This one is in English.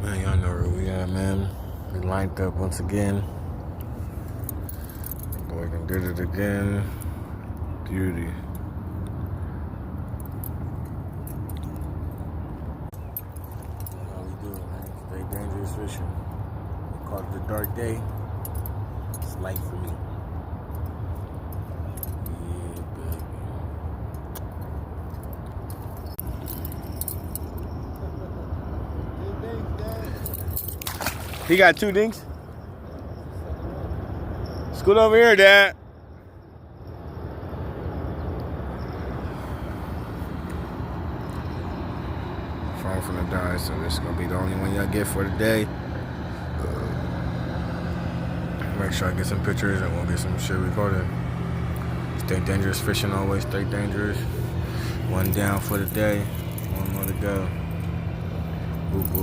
Man, y'all know where we at, man. We lined up once again. Boy done did it again. Beauty. That's how we do it, man. Stay dangerous fishing. We call it the dark day. It's light for me. Yeah, baby. He got 2 dinks. Scoot over here, Dad. Phone finna die, so this is gonna be the only one y'all get for the day. Make sure I get some pictures and we'll get some shit recorded. Stay dangerous fishing, always stay dangerous. 1 down for the day, 1 more to go. Boop, boop.